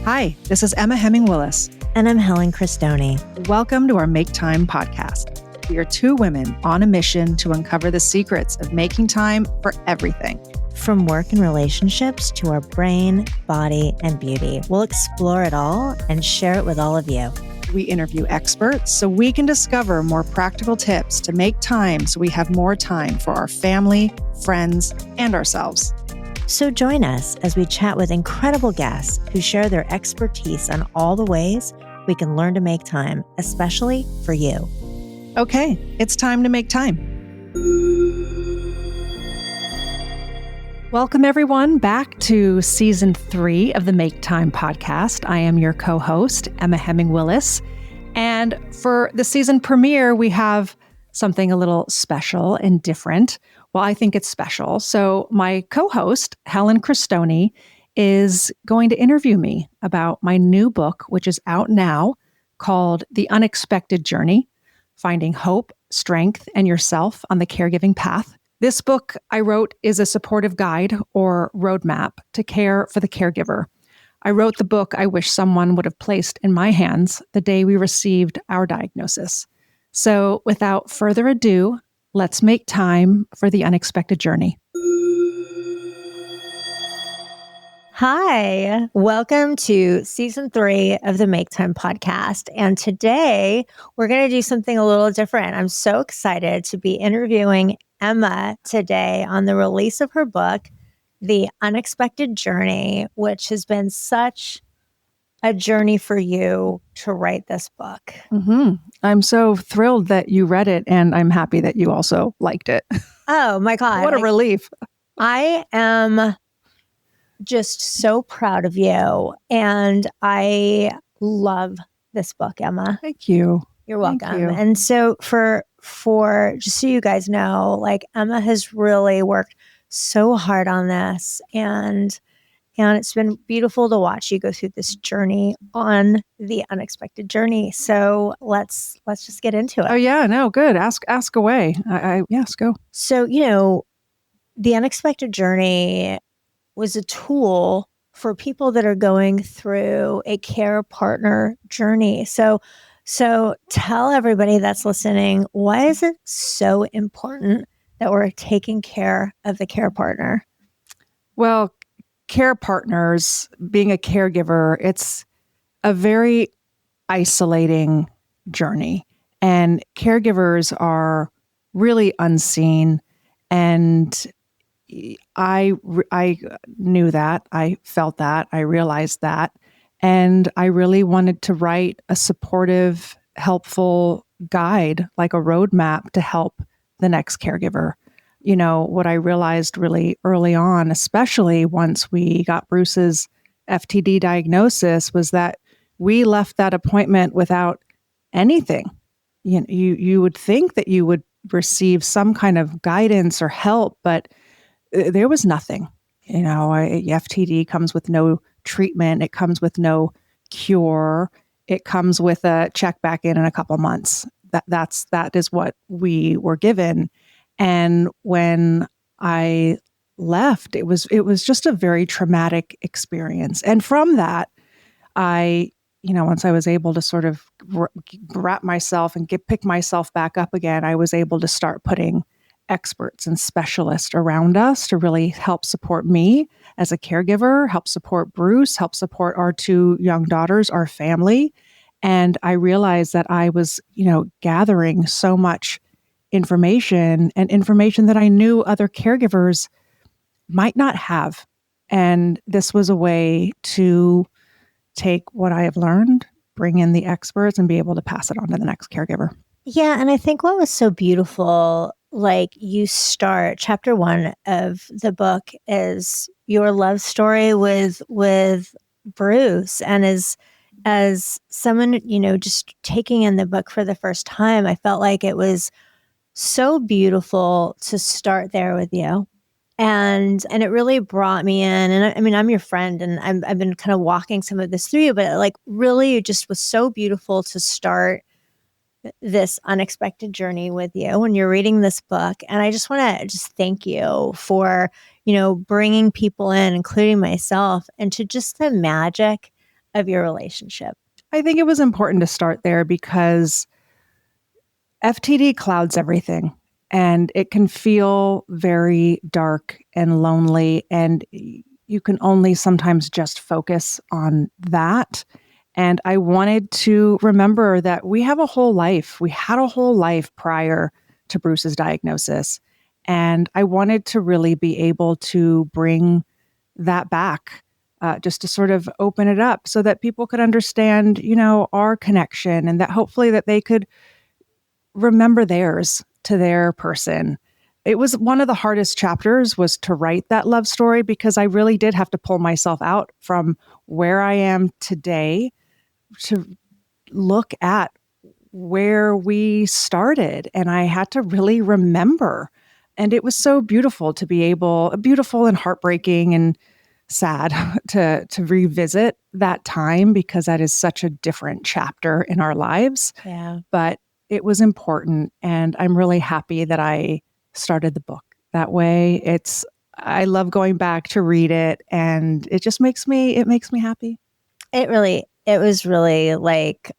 Hi, this is Emma Heming Willis. And I'm Helen Christoni. Welcome to our Make Time podcast. We are two women on a mission to uncover the secrets of making time for everything. From work and relationships to our brain, body, and beauty, we'll explore it all and share it with all of you. We interview experts so we can discover more practical tips to make time so we have more time for our family, friends, and ourselves. So join us as we chat with incredible guests who share their expertise on all the ways we can learn to make time, especially for you. Okay, it's time to make time. Welcome, everyone, back to Season 3 of the Make Time podcast. I am your co-host, Emma Heming Willis. And for the season premiere, we have something a little special and different. Well, I think it's special. So my co-host, Helen Christoni, is going to interview me about my new book, which is out now, called The Unexpected Journey: Finding Hope, Strength, and Yourself on the Caregiving Path. This book I wrote is a supportive guide or roadmap to care for the caregiver. I wrote the book I wish someone would have placed in my hands the day we received our diagnosis. So without further ado, let's make time for the unexpected journey. Hi, welcome to Season 3 of the Make Time podcast. And today we're going to do something a little different. I'm so excited to be interviewing Emma today on the release of her book, The Unexpected Journey, which has been such a journey for you to write this book. Mm-hmm. I'm so thrilled that you read it, and I'm happy that you also liked it. Oh my God. What a relief. I am just so proud of you. And I love this book, Emma. Thank you. You're welcome. Thank you. And so for just so you guys know, like Emma has really worked so hard on this, and it's been beautiful to watch you go through this journey on the unexpected journey. So let's just get into it. Oh yeah, no, good. Ask away. Yes, go. So, the unexpected journey was a tool for people that are going through a care partner journey. So tell everybody that's listening, why is it so important that we're taking care of the care partner? Well, care partners, being a caregiver, it's a very isolating journey. And caregivers are really unseen. And I knew that, I felt that, I realized that. And I really wanted to write a supportive, helpful guide, like a roadmap to help the next caregiver. What I realized really early on, especially once we got Bruce's FTD diagnosis, was that we left that appointment without anything. You would think that you would receive some kind of guidance or help, but there was nothing. FTD comes with no treatment. It comes with no cure. It comes with a check back in a couple months. That is what we were given. And when I left, it was just a very traumatic experience. And from that, once I was able to sort of wrap myself and pick myself back up again, I was able to start putting experts and specialists around us to really help support me as a caregiver, help support Bruce, help support our two young daughters, our family. And I realized that I was, gathering so much information that I knew other caregivers might not have. And this was a way to take what I have learned, bring in the experts, and be able to pass it on to the next caregiver. Yeah. And I think what was so beautiful, like you start chapter 1 of the book is your love story with Bruce. And as someone, just taking in the book for the first time, I felt like it was so beautiful to start there with you. And it really brought me in. And I mean, I'm your friend, and I've been kind of walking some of this through you, but like really it just was so beautiful to start this unexpected journey with you when you're reading this book. And I just want to just thank you for, bringing people in, including myself, into just the magic of your relationship? I think it was important to start there because FTD clouds everything, and it can feel very dark and lonely, and you can only sometimes just focus on that. And I wanted to remember that we have a whole life. We had a whole life prior to Bruce's diagnosis. And I wanted to really be able to bring that back, just to sort of open it up so that people could understand, our connection, and that hopefully that they could remember theirs to their person. It was one of the hardest chapters was to write that love story because I really did have to pull myself out from where I am today to look at where we started. And I had to really remember. And it was so beautiful to be beautiful and heartbreaking and sad to revisit that time because that is such a different chapter in our lives. Yeah. But it was important. And I'm really happy that I started the book that way. I love going back to read it, and it makes me happy. It was really like,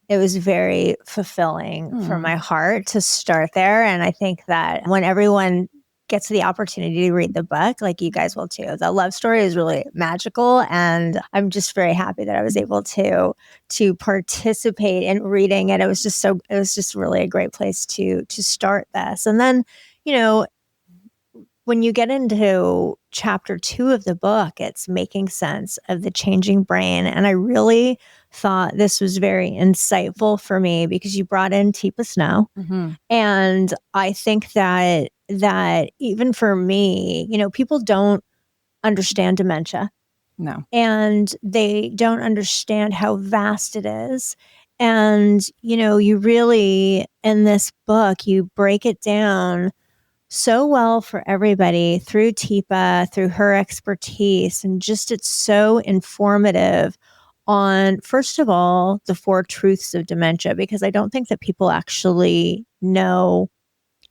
it was very fulfilling for my heart to start there. And I think that when everyone gets the opportunity to read the book, like you guys will too, the love story is really magical. And I'm just very happy that I was able to participate in reading it. It was just really a great place to start this. And then, when you get into chapter 2 of the book, it's making sense of the changing brain. And I really thought this was very insightful for me because you brought in Teepa Snow. Mm-hmm. And I think that even for me, people don't understand dementia. No. And they don't understand how vast it is. And, you really, in this book, you break it down so well for everybody through Teepa, through her expertise. And just it's so informative on, first of all, the 4 truths of dementia, because I don't think that people actually know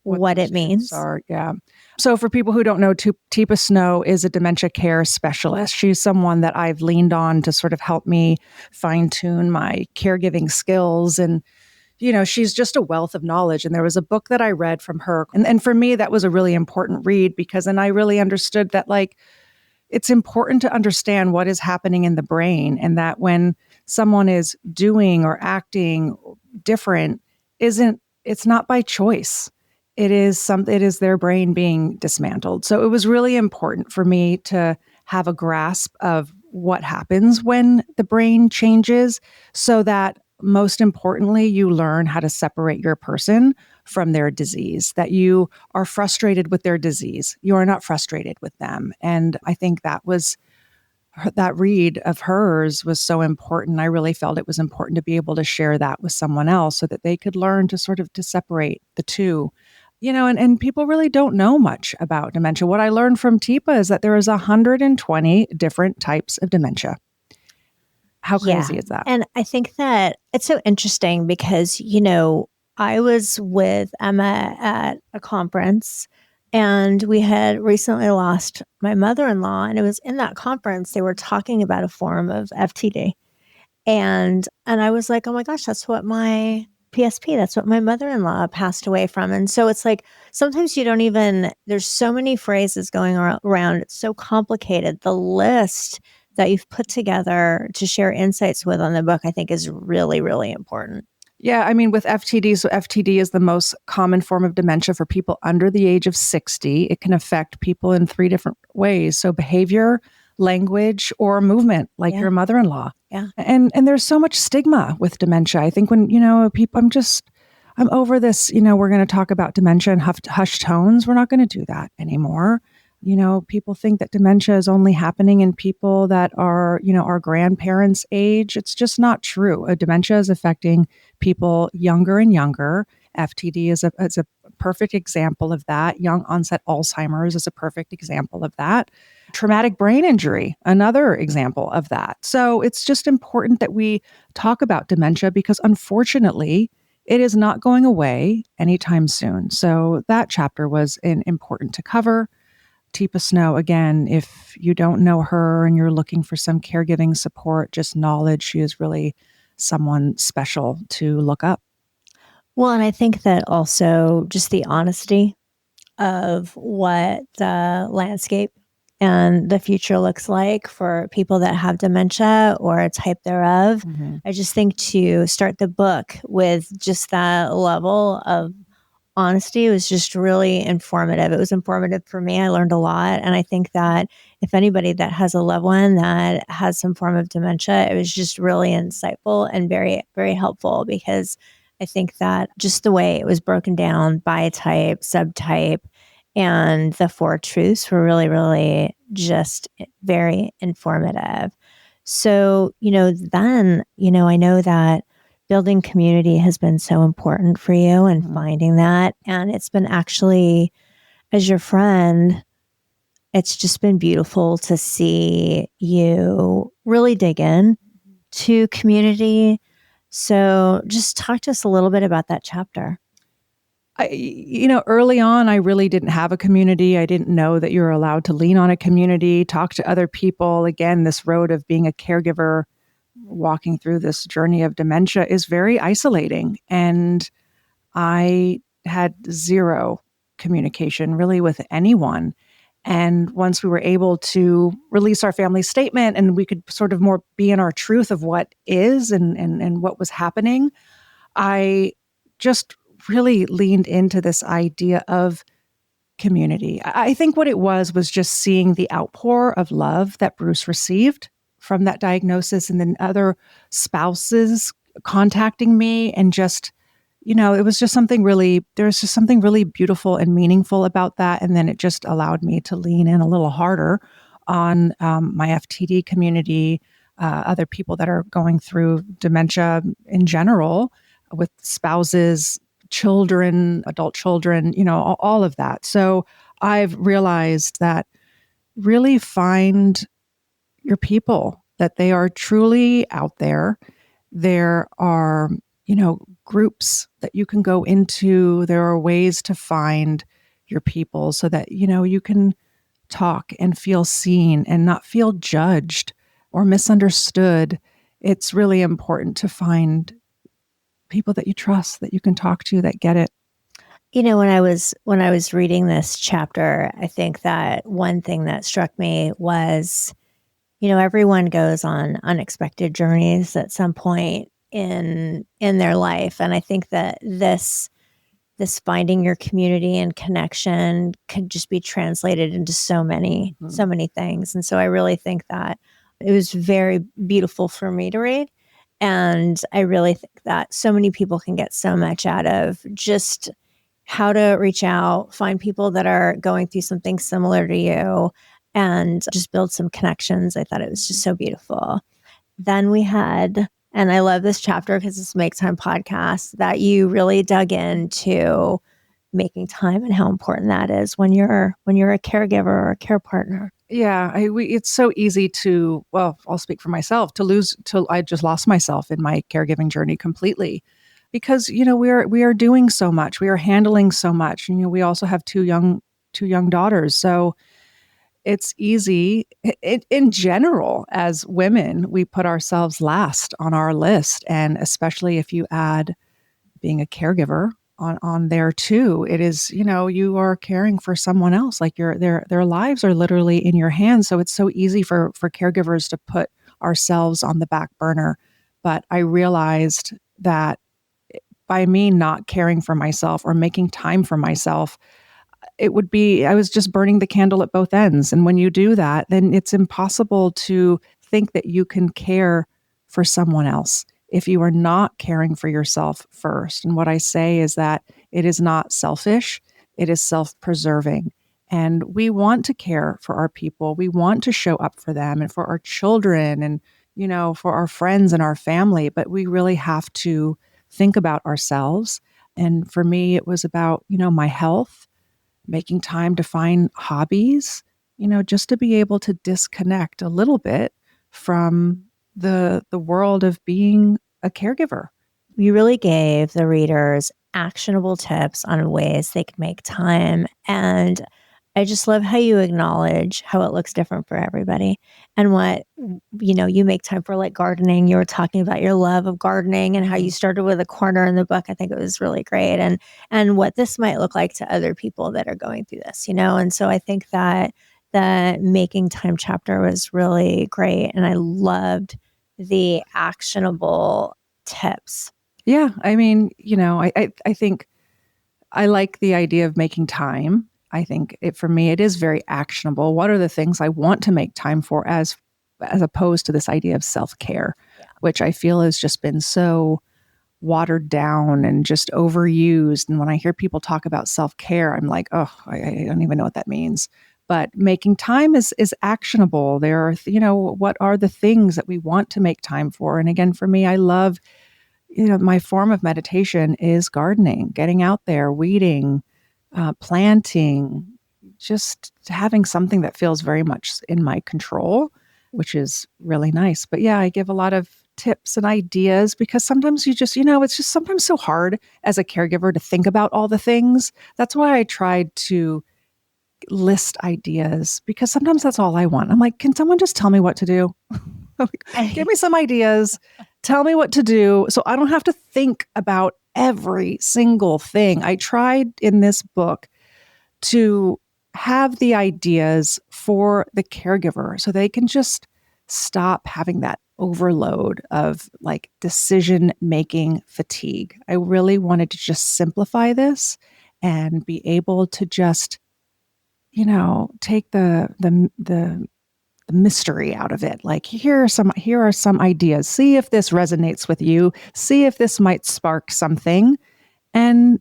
what it means. Yeah. So for people who don't know, Teepa Snow is a dementia care specialist. She's someone that I've leaned on to sort of help me fine tune my caregiving skills. And she's just a wealth of knowledge. And there was a book that I read from her. And for me, that was a really important read because then I really understood that it's important to understand what is happening in the brain, and that when someone is doing or acting different, it's not by choice. It is their brain being dismantled. So it was really important for me to have a grasp of what happens when the brain changes, so that most importantly, you learn how to separate your person from their disease, that you are frustrated with their disease. You are not frustrated with them. And I think that read of hers was so important. I really felt it was important to be able to share that with someone else so that they could learn to separate the two. And people really don't know much about dementia. What I learned from Teepa is that there is 120 different types of dementia. How crazy is that? And I think that it's so interesting because, I was with Emma at a conference, and we had recently lost my mother-in-law. And it was in that conference, they were talking about a form of FTD. And I was like, oh my gosh, that's what my PSP, that's what my mother-in-law passed away from. And so it's like, sometimes there's so many phrases going around. It's so complicated. The list that you've put together to share insights with on the book, I think is really, really important. Yeah, I mean, with FTD, so FTD is the most common form of dementia for people under the age of 60. It can affect people in 3 different ways. So behavior, language, or movement, like your mother-in-law. Yeah. And there's so much stigma with dementia. I think when, people, I'm over this, we're going to talk about dementia in hushed tones. We're not going to do that anymore. People think that dementia is only happening in people that are, our grandparents' age. It's just not true. Dementia is affecting people younger and younger. FTD is a perfect example of that. Young onset Alzheimer's is a perfect example of that. Traumatic brain injury, another example of that. So it's just important that we talk about dementia because unfortunately, it is not going away anytime soon. So that chapter was important to cover. Teepa Snow, again, if you don't know her and you're looking for some caregiving support, just knowledge she is really someone special to look up. Well, and I think that also just the honesty of what the landscape and the future looks like for people that have dementia or a type thereof. Mm-hmm. I just think to start the book with just that level of honesty was just really informative. It was informative for me. I learned a lot. And I think that if anybody that has a loved one that has some form of dementia, it was just really insightful and very, very helpful, because I think that just the way it was broken down by type, subtype, and the four truths were really, really just very informative. So, then, I know that building community has been so important for you and finding that. And it's been actually, as your friend, it's just been beautiful to see you really dig in to community. So just talk to us a little bit about that chapter. Early on, I really didn't have a community. I didn't know that you were allowed to lean on a community, talk to other people. Again, this road of being a caregiver, walking through this journey of dementia is very isolating. And I had zero communication really with anyone. And once we were able to release our family statement and we could sort of more be in our truth of what is and what was happening, I just really leaned into this idea of community. I think what it was just seeing the outpour of love that Bruce received from that diagnosis, and then other spouses contacting me, and just, it was just something really, there's just something really beautiful and meaningful about that. And then it just allowed me to lean in a little harder on my FTD community, other people that are going through dementia in general, with spouses, children, adult children, all of that. So I've realized that really find your people, that they are truly out there. There are, groups that you can go into. There are ways to find your people so that, you can talk and feel seen and not feel judged or misunderstood. It's really important to find people that you trust, that you can talk to, that get it. When I was reading this chapter, I think that one thing that struck me was, everyone goes on unexpected journeys at some point in their life, and I think that this finding your community and connection could just be translated into so many things. And so I really think that it was very beautiful for me to read. And I really think that so many people can get so much out of just how to reach out, find people that are going through something similar to you, and just build some connections. I thought it was just so beautiful. Then we had, and I love this chapter because it's Make Time podcast, that you really dug into making time and how important that is when you're a caregiver or a care partner. Yeah, it's so easy to, well, I'll speak for myself, I just lost myself in my caregiving journey completely, because, we are doing so much. We are handling so much. We also have two young daughters. So it's easy in general, as women, we put ourselves last on our list. And especially if you add being a caregiver on there too, it is, you are caring for someone else. Like their lives are literally in your hands. So it's so easy for caregivers to put ourselves on the back burner. But I realized that by me not caring for myself or making time for myself, I was just burning the candle at both ends. And when you do that, then it's impossible to think that you can care for someone else if you are not caring for yourself first. And what I say is that it is not selfish, it is self-preserving. And we want to care for our people. We want to show up for them and for our children and, for our friends and our family. But we really have to think about ourselves. And for me, it was about, my health, making time to find hobbies, just to be able to disconnect a little bit from the world of being a caregiver. You really gave the readers actionable tips on ways they could make time. And I just love how you acknowledge how it looks different for everybody and what, you make time for, like gardening. You were talking about your love of gardening and how you started with a corner in the book. I think it was really great. And what this might look like to other people that are going through this, And so I think that the making time chapter was really great. And I loved the actionable tips. Yeah. I mean, I think I like the idea of making time. I think for me, it is very actionable. What are the things I want to make time for as opposed to this idea of self-care, which I feel has just been so watered down and just overused. And when I hear people talk about self-care, I'm like, oh, I don't even know what that means. But making time is actionable. There are, what are the things that we want to make time for? And again, for me, I love, my form of meditation is gardening, getting out there, weeding, planting, just having something that feels very much in my control, which is really nice. But yeah, I give a lot of tips and ideas because sometimes you just, it's just sometimes so hard as a caregiver to think about all the things. That's why I tried to list ideas because sometimes that's all I want. I'm like, can someone just tell me what to do? Give me some ideas. Tell me what to do so I don't have to think about every single thing. I tried in this book to have the ideas for the caregiver so they can just stop having that overload of like decision making fatigue. I really wanted to just simplify this and be able to just, take the mystery out of it. Like here are some ideas. See if this resonates with you. See if this might spark something and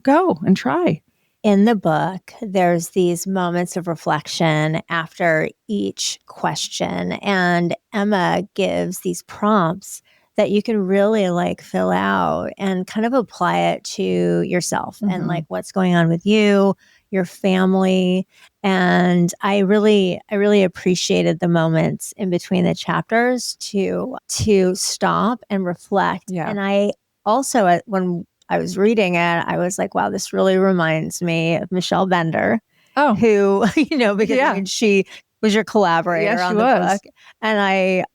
go and try. In the book, there's these moments of reflection after each question, and Emma gives these prompts that you can really like fill out and kind of apply it to yourself and like what's going on with you, your family. And I really appreciated the moments in between the chapters to stop and reflect. Yeah. And I also, when I was reading it, I was like, wow, this really reminds me of Michelle Bender, who, because I mean, she was your collaborator on the book. And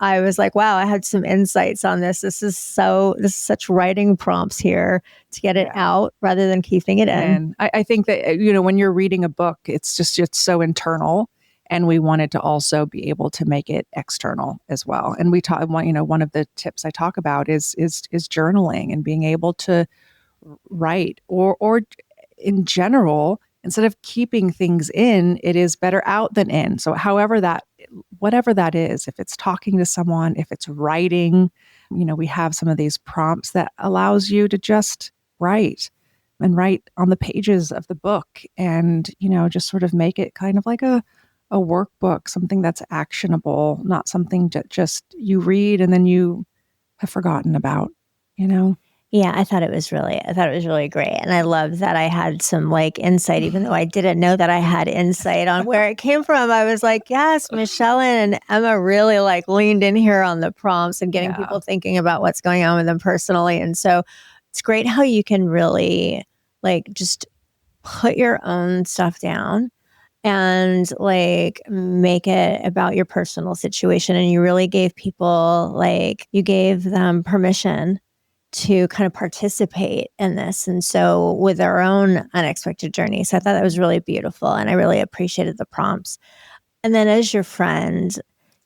I was like, wow, I had some insights on this. This is such writing prompts here to get it out rather than keeping it in. And I think that, when you're reading a book, it's so internal. And we wanted to also be able to make it external as well. And we talk, one of the tips I talk about is journaling and being able to write or in general, instead of keeping things in, it is better out than in. So whatever that is, if it's talking to someone, if it's writing, we have some of these prompts that allows you to just write on the pages of the book and, just sort of make it kind of like a workbook, something that's actionable, not something that just you read and then you have forgotten about, Yeah, I thought it was really great. And I love that I had some like insight, even though I didn't know that I had insight on where it came from. I was like, yes, Michelle and Emma really like leaned in here on the prompts and getting people thinking about what's going on with them personally. And so it's great how you can really like just put your own stuff down and like make it about your personal situation. And you really gave people you gave them permission to kind of participate in this. And so with their own unexpected journey. So I thought that was really beautiful. And I really appreciated the prompts. And then as your friend,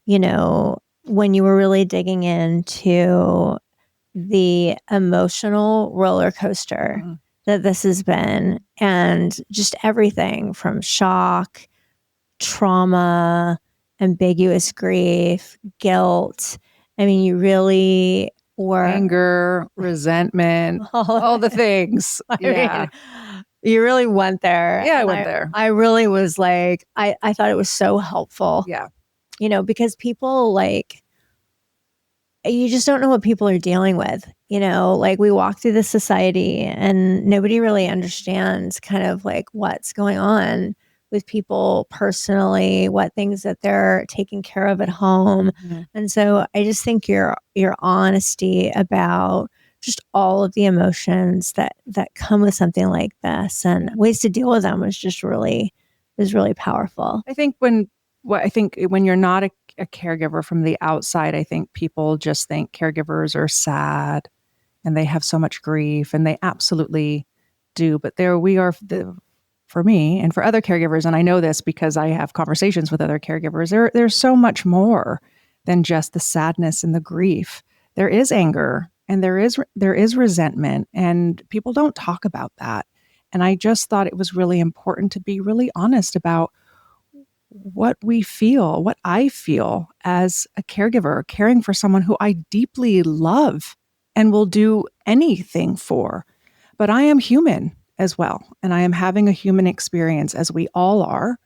when you were really digging into the emotional roller coaster that this has been, and just everything from shock, trauma, ambiguous grief, guilt. I mean, you really were anger, resentment, all the things. I mean, you really went there. Yeah, I went there. I really was like, I thought it was so helpful. Yeah. Because people you just don't know what people are dealing with. We walk through this society and nobody really understands kind of like what's going on with people personally, what things that they're taking care of at home. And so I just think your honesty about just all of the emotions that come with something like this and ways to deal with them was just really, was really powerful. I think when you're not a caregiver from the outside, I think people just think caregivers are sad and they have so much grief, and they absolutely do. But there we are, for me and for other caregivers, and I know this because I have conversations with other caregivers, there's so much more than just the sadness and the grief. There is anger and there is resentment, and people don't talk about that. And I just thought it was really important to be really honest about what we feel, what I feel as a caregiver, caring for someone who I deeply love and will do anything for. But I am human as well, and I am having a human experience, as we all are.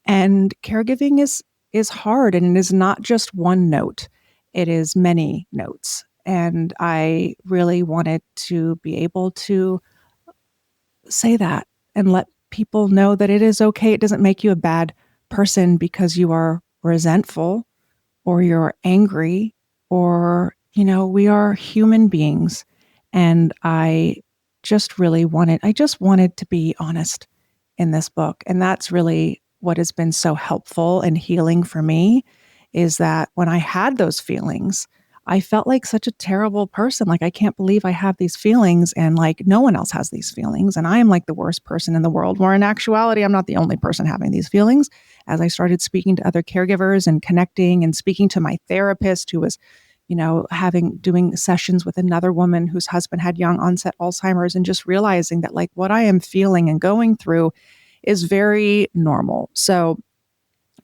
And caregiving is hard, and it is not just one note. It is many notes. And I really wanted to be able to say that and let people know that it is okay. It doesn't make you a bad person because you are resentful or you're angry, or, we are human beings. And I just wanted to be honest in this book. And that's really what has been so helpful and healing for me, is that when I had those feelings, I felt like such a terrible person. Like, I can't believe I have these feelings, and like no one else has these feelings. And I am like the worst person in the world, where in actuality, I'm not the only person having these feelings. As I started speaking to other caregivers and connecting and speaking to my therapist, who was, doing sessions with another woman whose husband had young onset Alzheimer's, and just realizing that like what I am feeling and going through is very normal. So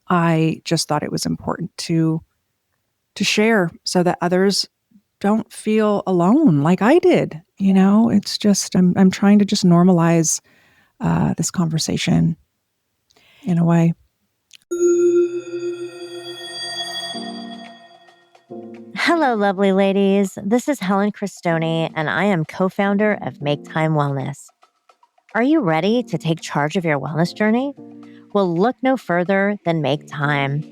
I just thought it was important to share so that others don't feel alone like I did. It's just, I'm trying to just normalize this conversation in a way. Hello, lovely ladies. This is Helen Christoni, and I am co-founder of Make Time Wellness. Are you ready to take charge of your wellness journey? Well, look no further than Make Time.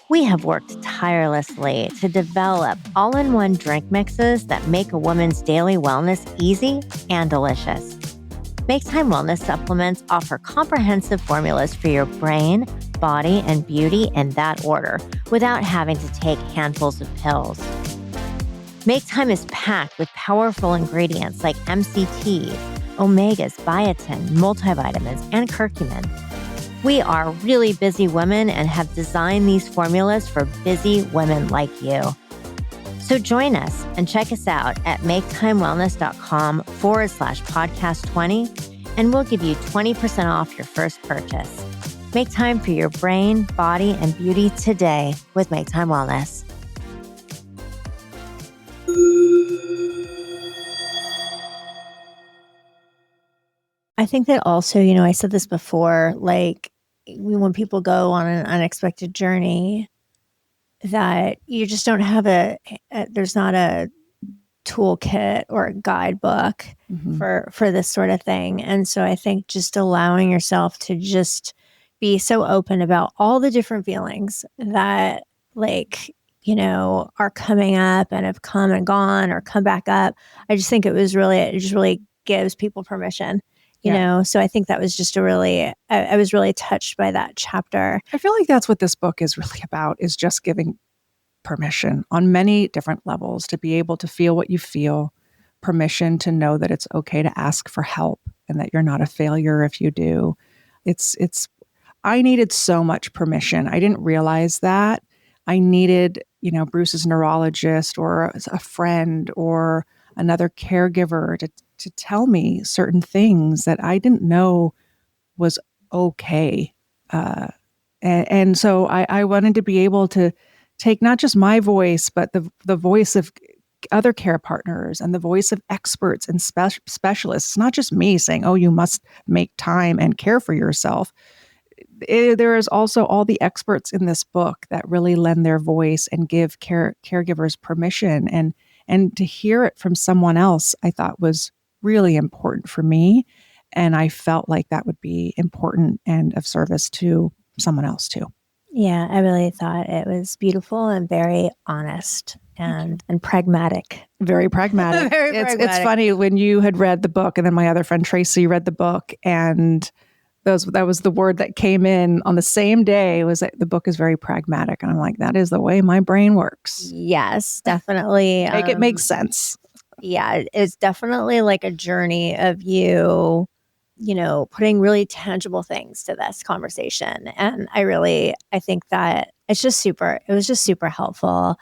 We have worked tirelessly to develop all-in-one drink mixes that make a woman's daily wellness easy and delicious. Make Time Wellness supplements offer comprehensive formulas for your brain, body, and beauty in that order, without having to take handfuls of pills. Make Time is packed with powerful ingredients like MCT, omegas, biotin, multivitamins, and curcumin. We are really busy women and have designed these formulas for busy women like you. So join us and check us out at maketimelwellness.com/podcast20, and we'll give you 20% off your first purchase. Make time for your brain, body, and beauty today with Make Time Wellness. I think that also, I said this before, like when people go on an unexpected journey, that you just don't have there's not a toolkit or a guidebook for this sort of thing. And so I think just allowing yourself to just be so open about all the different feelings that are coming up and have come and gone or come back up. I just think it just really gives people permission. You know, so I think that was just I was really touched by that chapter. I feel like that's what this book is really about, is just giving permission on many different levels to be able to feel what you feel, permission to know that it's okay to ask for help and that you're not a failure if you do. I needed so much permission. I didn't realize that. I needed, Bruce's neurologist or a friend or another caregiver to tell me certain things that I didn't know was okay. And so I wanted to be able to take not just my voice, but the voice of other care partners and the voice of experts and specialists. It's not just me saying, oh, you must make time and care for yourself. There is also all the experts in this book that really lend their voice and give caregivers permission. And to hear it from someone else, I thought was really important for me. And I felt like that would be important and of service to someone else too. Yeah, I really thought it was beautiful and very honest and pragmatic. Very pragmatic. It's funny, when you had read the book and then my other friend Tracy read the book, and that was the word that came in on the same day, was that the book is very pragmatic. And I'm like, that is the way my brain works. Yes, definitely. Make it make sense. Yeah, it's definitely like a journey of you putting really tangible things to this conversation. And I think that it was just super helpful.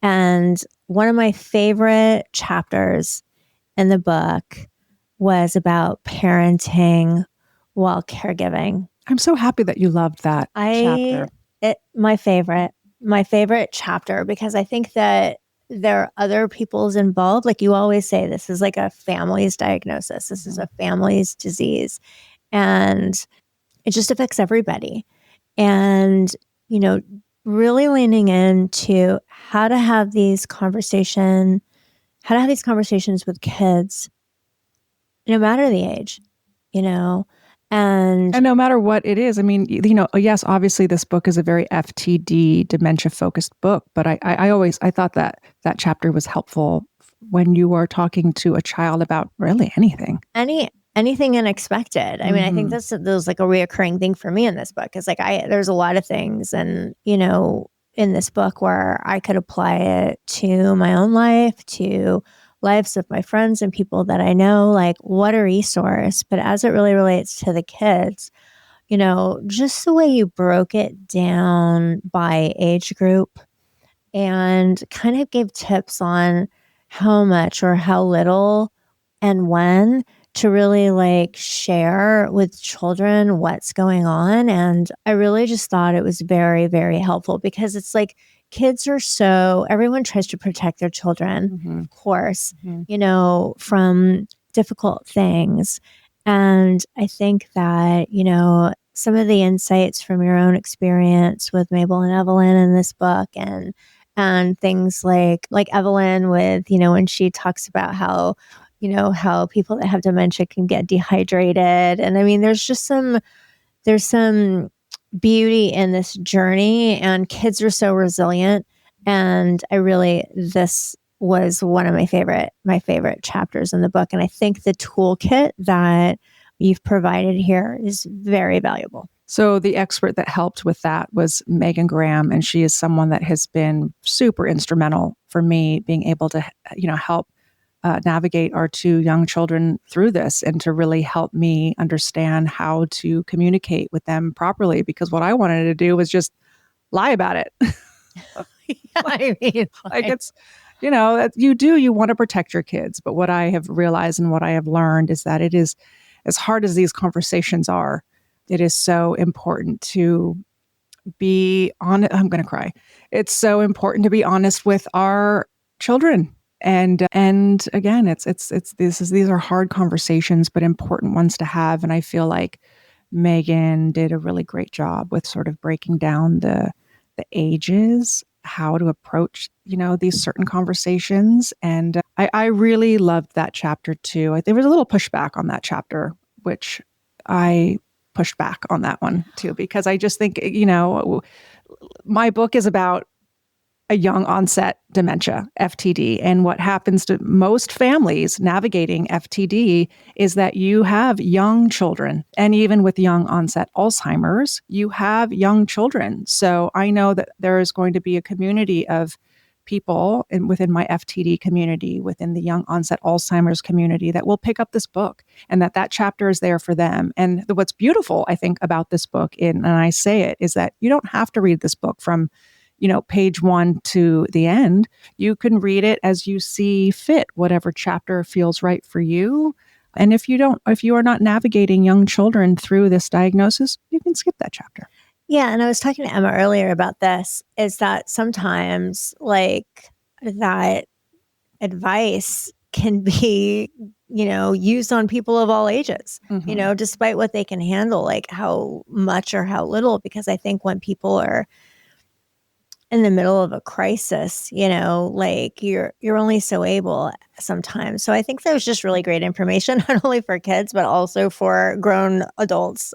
And one of my favorite chapters in the book was about parenting while caregiving. I'm so happy that you loved that chapter. My favorite chapter, because I think that there are other people's involved. Like you always say, this is like a family's diagnosis. This is a family's disease, and it just affects everybody. And, really leaning into how to have these conversations with kids, no matter the age, and no matter what it is. I mean, yes, obviously this book is a very FTD dementia focused book, but I thought that chapter was helpful when you are talking to a child about really anything. Anything unexpected. I mean, I think that's like a reoccurring thing for me in this book. Is like there's a lot of things, and in this book where I could apply it to my own life, to lives of my friends and people that I know. Like, what a resource! But as it really relates to the kids, just the way you broke it down by age group, and kind of gave tips on how much or how little and when to really like share with children what's going on. And I really just thought it was very, very helpful, because it's like everyone tries to protect their children, of course, from difficult things. And I think that, some of the insights from your own experience with Mabel and Evelyn in this book, and things like Evelyn with, when she talks about how people that have dementia can get dehydrated. And I mean, there's some beauty in this journey, and kids are so resilient. And this was one of my favorite chapters in the book. And I think the toolkit that you've provided here is very valuable. So the expert that helped with that was Megan Graham, and she is someone that has been super instrumental for me being able to, help navigate our two young children through this, and to really help me understand how to communicate with them properly. Because what I wanted to do was just lie about it. I mean, like it's, you want to protect your kids. But what I have realized and what I have learned is that it is, as hard as these conversations are, it is so important to be honest. I'm going to cry. It's so important to be honest with our children. And again, these are hard conversations, but important ones to have. And I feel like Megan did a really great job with sort of breaking down the ages, how to approach, these certain conversations. And I really loved that chapter too. There was a little pushback on that chapter, which I pushed back on that one too, because I just think, my book is about a young onset dementia, FTD. And what happens to most families navigating FTD is that you have young children. And even with young onset Alzheimer's, you have young children. So I know that there is going to be a community of people within my FTD community, within the young onset Alzheimer's community, that will pick up this book, and that chapter is there for them. And what's beautiful, I think, about this book, and I say it, is that you don't have to read this book from page 1 to the end. You can read it as you see fit, whatever chapter feels right for you. And if you are not navigating young children through this diagnosis, you can skip that chapter. Yeah. And I was talking to Emma earlier about this, is that sometimes like that advice can be, used on people of all ages, despite what they can handle, like how much or how little. Because I think when people are in the middle of a crisis, like you're only so able sometimes. So I think there's just really great information, not only for kids, but also for grown adults,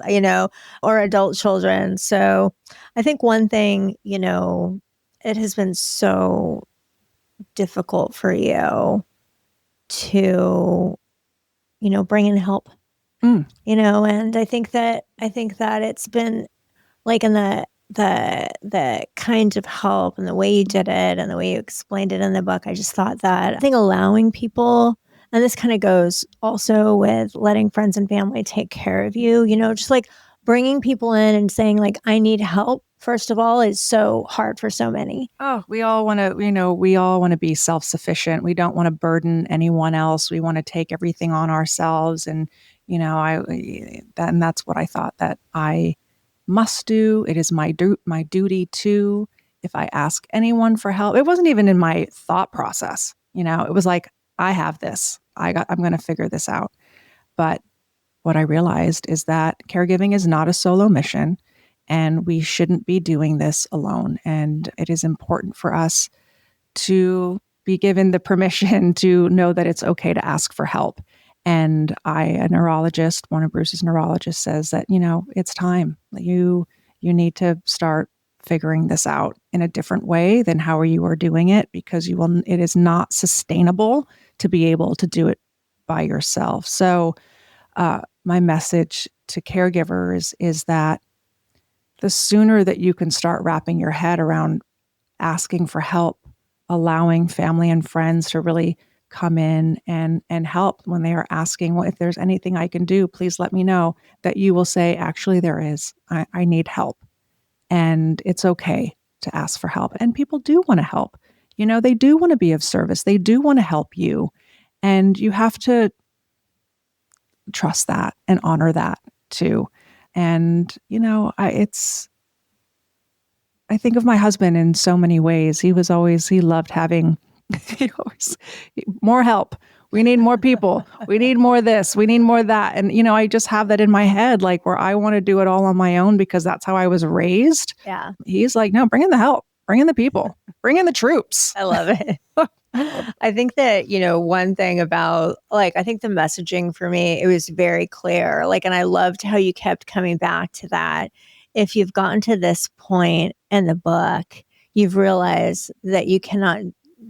or adult children. So I think one thing, it has been so difficult for you to, bring in help And I think that it's been like in the kinds of help and the way you did it and the way you explained it in the book, I just thought that I think allowing people, and this kind of goes also with letting friends and family take care of you, just like bringing people in and saying like, I need help, first of all, is so hard for so many. Oh, we all want to be self-sufficient. We don't want to burden anyone else. We want to take everything on ourselves. And, that's what I thought that I must do. It is my duty to, if I ask anyone for help. It wasn't even in my thought process. It was like, I have this. I'm going to figure this out. But what I realized is that caregiving is not a solo mission, and we shouldn't be doing this alone. And it is important for us to be given the permission to know that it's okay to ask for help. And a neurologist, one of Bruce's neurologists, says that, it's time. You need to start figuring this out in a different way than how you are doing it, because it is not sustainable to be able to do it by yourself. So my message to caregivers is that the sooner that you can start wrapping your head around asking for help, allowing family and friends to really come in and help when they are asking, well, if there's anything I can do, please let me know, that you will say, actually, there is. I need help. And it's okay to ask for help. And people do want to help. They do want to be of service. They do want to help you. And you have to trust that and honor that too. And, I think of my husband in so many ways. He loved having more help. We need more people. We need more this. We need more that. And, I just have that in my head, like where I want to do it all on my own because that's how I was raised. Yeah. He's like, no, bring in the help, bring in the people, bring in the troops. I love it. I think that, one thing about I think the messaging for me, it was very clear. And I loved how you kept coming back to that. If you've gotten to this point in the book, you've realized that you cannot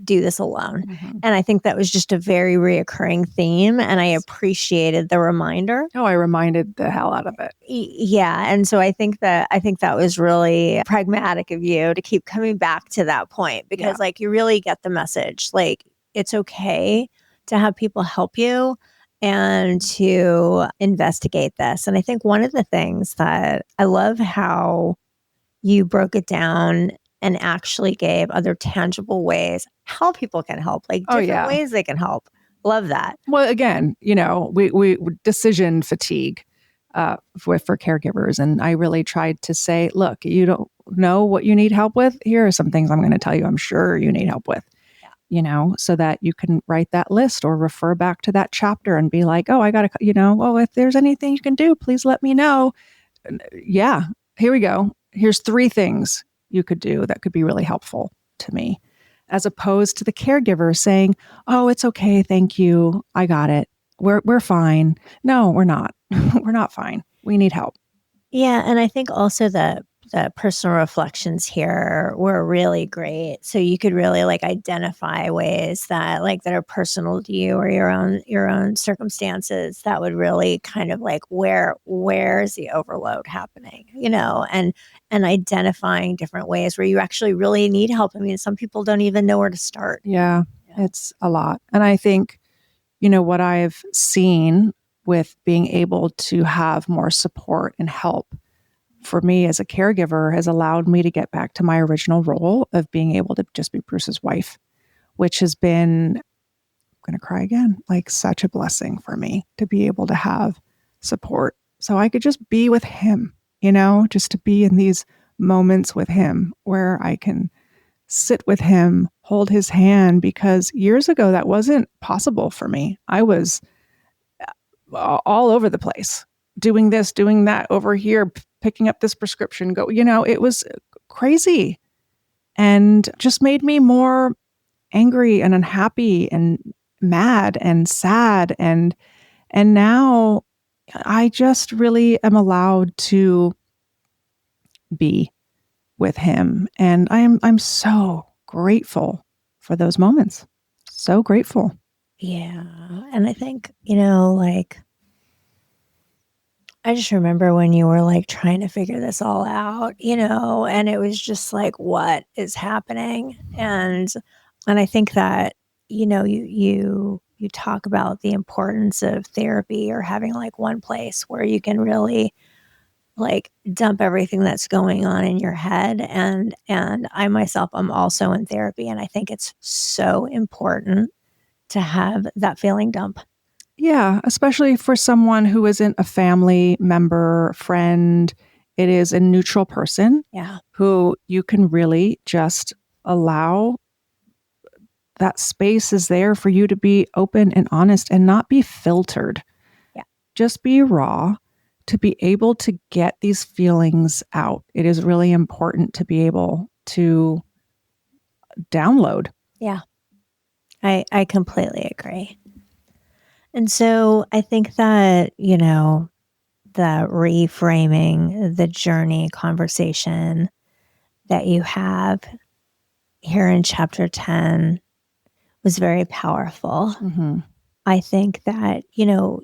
do this alone. Mm-hmm. And I think that was just a very reoccurring theme. And I appreciated the reminder. Oh, I reminded the hell out of it. Yeah. And so I think that was really pragmatic of you to keep coming back to that point because you really get the message. It's okay to have people help you and to investigate this. And I think one of the things that I love how you broke it down and actually gave other tangible ways how people can help, different ways they can help. Love that. Well, again, we decision fatigue for caregivers. And I really tried to say, look, you don't know what you need help with. Here are some things I'm going to tell you I'm sure you need help with, so that you can write that list or refer back to that chapter and be like, oh, I got to, if there's anything you can do, please let me know. Yeah, here we go. Here's 3 things you could do that could be really helpful to me, as opposed to the caregiver saying, oh, it's okay. Thank you. I got it. We're fine. No, we're not. We're not fine. We need help. Yeah. And I think also that the personal reflections here were really great. So you could really identify ways that that are personal to you or your own circumstances that would really kind of where's the overload happening, and identifying different ways where you actually really need help. I mean, some people don't even know where to start. Yeah. It's a lot. And I think, what I've seen with being able to have more support and help for me as a caregiver has allowed me to get back to my original role of being able to just be Bruce's wife, which has been, I'm going to cry again, such a blessing for me to be able to have support. So I could just be with him, just to be in these moments with him where I can sit with him, hold his hand, because years ago that wasn't possible for me. I was all over the place, doing this, doing that, over here, picking up this prescription, it was crazy and just made me more angry and unhappy and mad and sad. And now I just really am allowed to be with him. And I'm so grateful for those moments. So grateful. Yeah. And I think, I just remember when you were like trying to figure this all out, and it was just like, what is happening? And I think that, you talk about the importance of therapy or having like one place where you can really like dump everything that's going on in your head. And I myself, I'm also in therapy, and I think it's so important to have that feeling dump. Yeah, especially for someone who isn't a family member, friend. It is a neutral person Yeah. who you can really just allow. That space is there for you to be open and honest and not be filtered. Yeah. Just be raw to be able to get these feelings out. It is really important to be able to download. Yeah. I completely agree. And so I think that, the reframing the journey conversation that you have here in chapter 10 was very powerful. Mm-hmm. I think that, you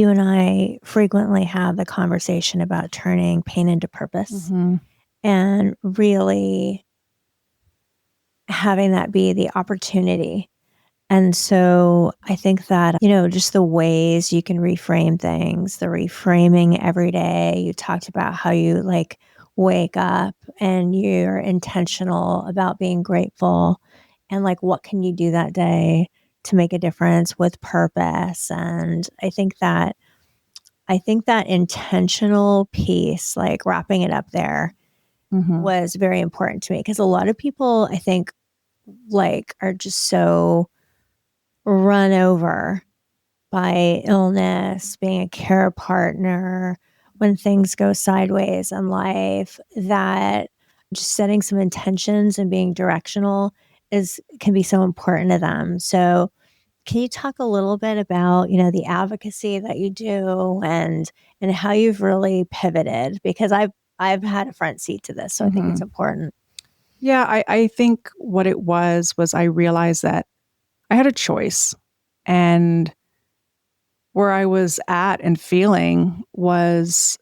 and I frequently have the conversation about turning pain into purpose Mm-hmm. and really having that be the opportunity. And so I think that, just the ways you can reframe things, the reframing every day. You talked about how you like wake up and you're intentional about being grateful and like what can you do that day to make a difference with purpose. And I think that intentional piece, like wrapping it up there, Mm-hmm. was very important to me because a lot of people, I think, like are just so run over by illness, being a care partner, when things go sideways in life, that just setting some intentions and being directional can be so important to them. So can you talk a little bit about, the advocacy that you do and how you've really pivoted? Because I've had a front seat to this, so I think it's important. Yeah, I think what it was I realized that I had a choice, and where I was at and feeling was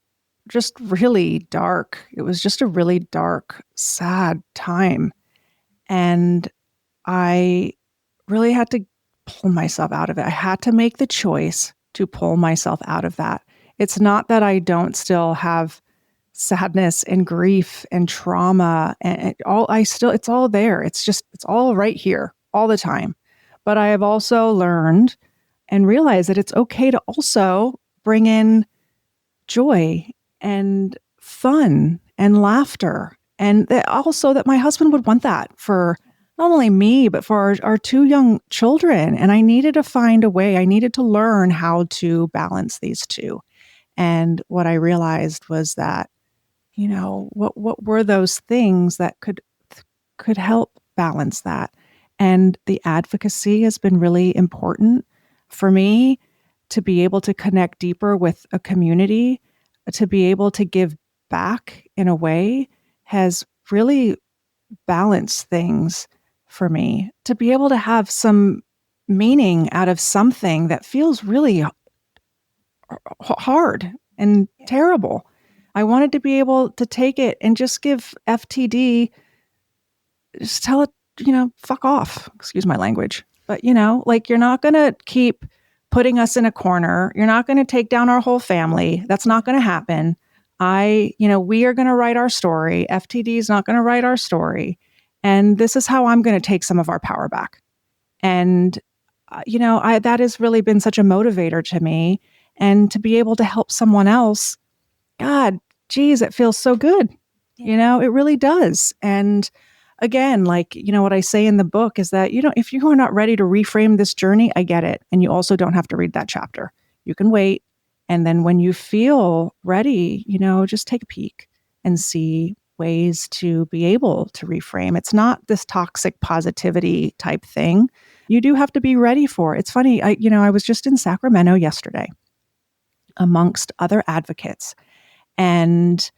just really dark. It was just a really dark, sad time. And I really had to pull myself out of it. I had to make the choice to pull myself out of that. It's not that I don't still have sadness and grief and trauma and it's all there. It's all right here all the time. But I have also learned and realized that it's okay to also bring in joy and fun and laughter. And that also that my husband would want that for not only me, but for our two young children. And I needed to find a way, I needed to learn how to balance these two. And what I realized was that, what were those things that could help balance that? And the advocacy has been really important for me to be able to connect deeper with a community, to be able to give back in a way has really balanced things for me, to be able to have some meaning out of something that feels really hard and terrible. I wanted to be able to take it and just give FTD, just tell it, fuck off. Excuse my language. But, like you're not going to keep putting us in a corner. You're not going to take down our whole family. That's not going to happen. We are going to write our story. FTD is not going to write our story. And this is how I'm going to take some of our power back. And, that has really been such a motivator to me. And to be able to help someone else, God, geez, it feels so good. Yeah. It really does. And again, like, what I say in the book is that, if you are not ready to reframe this journey, I get it. And you also don't have to read that chapter. You can wait. And then when you feel ready, just take a peek and see ways to be able to reframe. It's not this toxic positivity type thing. You do have to be ready for it. It's funny. I was just in Sacramento yesterday amongst other advocates. And,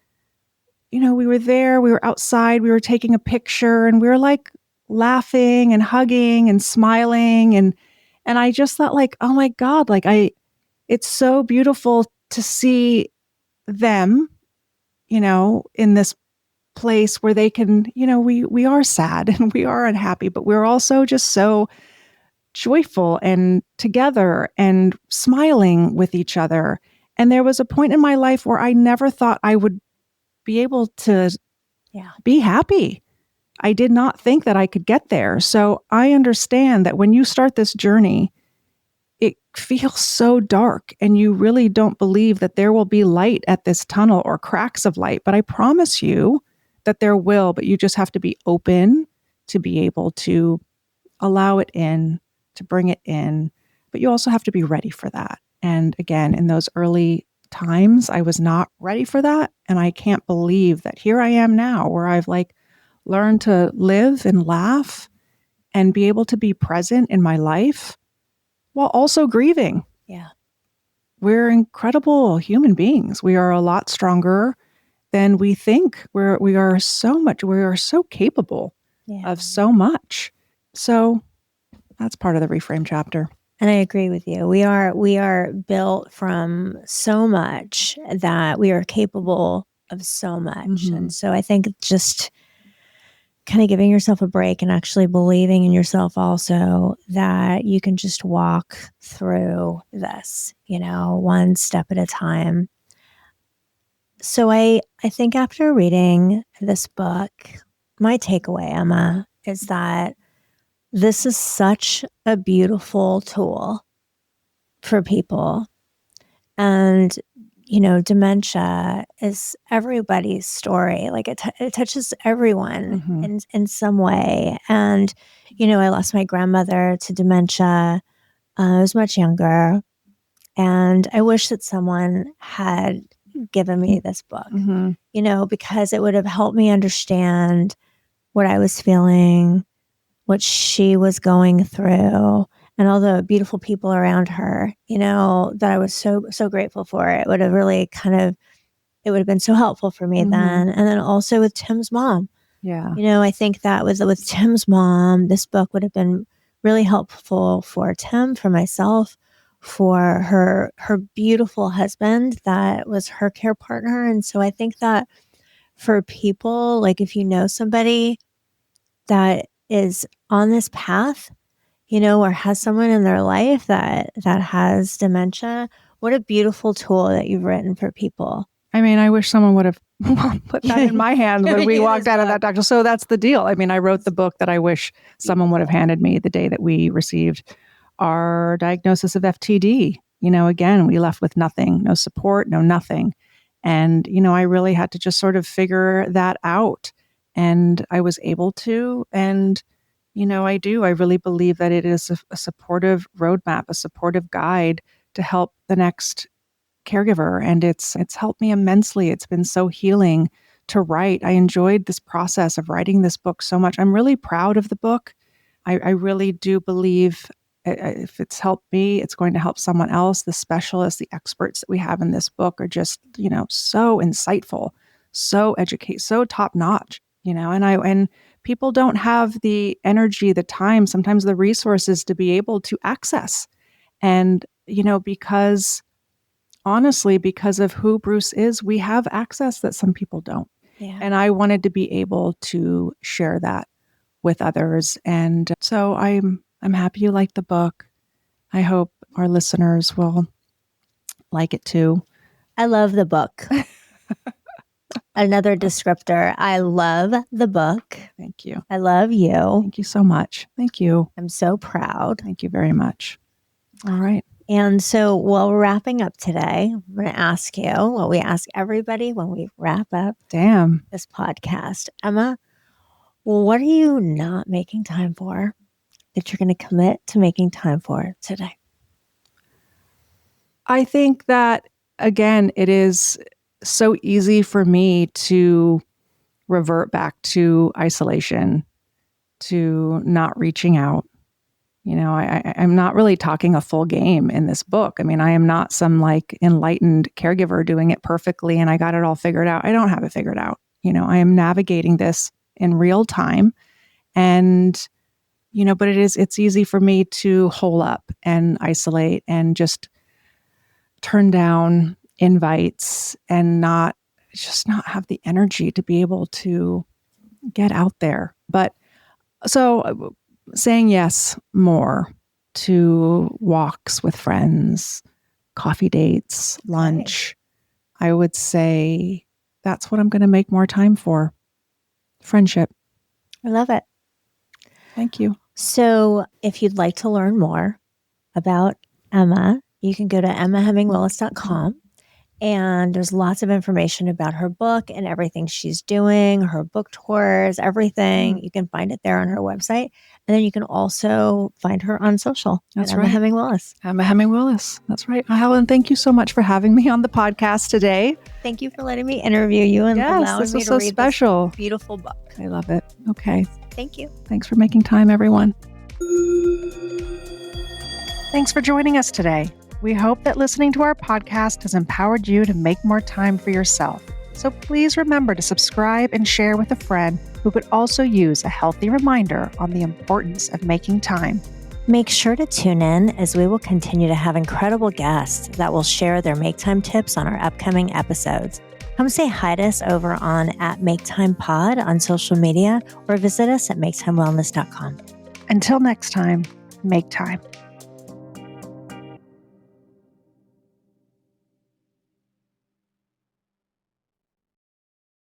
we were there, we were outside, we were taking a picture, and we were like laughing and hugging and smiling. And I just thought like, oh my God, like it's so beautiful to see them, in this place where they can, we are sad and we are unhappy, but we're also just so joyful and together and smiling with each other. And there was a point in my life where I never thought I would be able to be happy. I did not think that I could get there. So I understand that when you start this journey, it feels so dark and you really don't believe that there will be light at this tunnel or cracks of light. But I promise you that there will, but you just have to be open to be able to allow it in, to bring it in. But you also have to be ready for that. And again, in those early times, I was not ready for that. And I can't believe that here I am now where I've learned to live and laugh and be able to be present in my life while also grieving. Yeah. We're incredible human beings. We are a lot stronger than we think. We are so capable of so much. So that's part of the reframe chapter. And I agree with you. We are built from so much that we are capable of so much. Mm-hmm. And so I think just kind of giving yourself a break and actually believing in yourself also that you can just walk through this, one step at a time. So I think after reading this book, my takeaway, Emma, is that this is such a beautiful tool for people. And, dementia is everybody's story. Like it touches everyone in some way. And, I lost my grandmother to dementia. I was much younger. And I wish that someone had given me this book, because it would have helped me understand what I was feeling, what she was going through, and all the beautiful people around her, that I was so, so grateful for. It would have really it would have been so helpful for me then. And then also with Tim's mom. Yeah. I think that with Tim's mom, this book would have been really helpful for Tim, for myself, for her beautiful husband that was her care partner. And so I think that for people, like if you know somebody that is on this path, or has someone in their life that has dementia, what a beautiful tool that you've written for people. I mean, I wish someone would have put that in my hand when we walked out of that doctor. So that's the deal. I mean, I wrote the book that I wish someone would have handed me the day that we received our diagnosis of FTD. Again, we left with nothing, no support, no nothing. And, I really had to just sort of figure that out. And I was able to. And, I really believe that it is a supportive roadmap, a supportive guide to help the next caregiver. And it's helped me immensely. It's been so healing to write. I enjoyed this process of writing this book so much. I'm really proud of the book. I really do believe if it's helped me, it's going to help someone else. The specialists, the experts that we have in this book are just, so insightful, so so top notch, and people don't have the energy, the time, sometimes the resources to be able to access. And, honestly, because of who Bruce is, we have access that some people don't. Yeah. And I wanted to be able to share that with others. And so I'm happy you liked the book. I hope our listeners will like it too. I love the book. Another descriptor. I love the book. Thank you. I love you. Thank you so much. Thank you. I'm so proud. Thank you very much. All right. And so while we're wrapping up today, I'm going to ask you what we ask everybody when we wrap up this podcast. Emma, what are you not making time for that you're going to commit to making time for today? I think that, again, it is so easy for me to revert back to isolation, to not reaching out. I'm not really talking a full game in this book. I mean, I am not some enlightened caregiver doing it perfectly and I got it all figured out. I don't have it figured out. I am navigating this in real time. And, but it's easy for me to hole up and isolate and just turn down invites and not have the energy to be able to get out there. But so saying yes more to walks with friends, coffee dates, lunch, I would say that's what I'm going to make more time for. Friendship. I love it. Thank you. So if you'd like to learn more about Emma, you can go to emmahemingwillis.com. And there's lots of information about her book and everything she's doing, her book tours, everything. You can find it there on her website. And then you can also find her on social. That's Emma right. Heming Willis. Emma Heming Willis. That's right. Helen, thank you so much for having me on the podcast today. Thank you for letting me interview you and allowing this me was to so read special. this beautiful book. I love it. Okay. Thank you. Thanks for making time, everyone. Thanks for joining us today. We hope that listening to our podcast has empowered you to make more time for yourself. So please remember to subscribe and share with a friend who could also use a healthy reminder on the importance of making time. Make sure to tune in as we will continue to have incredible guests that will share their Make Time tips on our upcoming episodes. Come say hi to us over on @MakeTimePod on social media or visit us at MakeTimeWellness.com. Until next time, make time.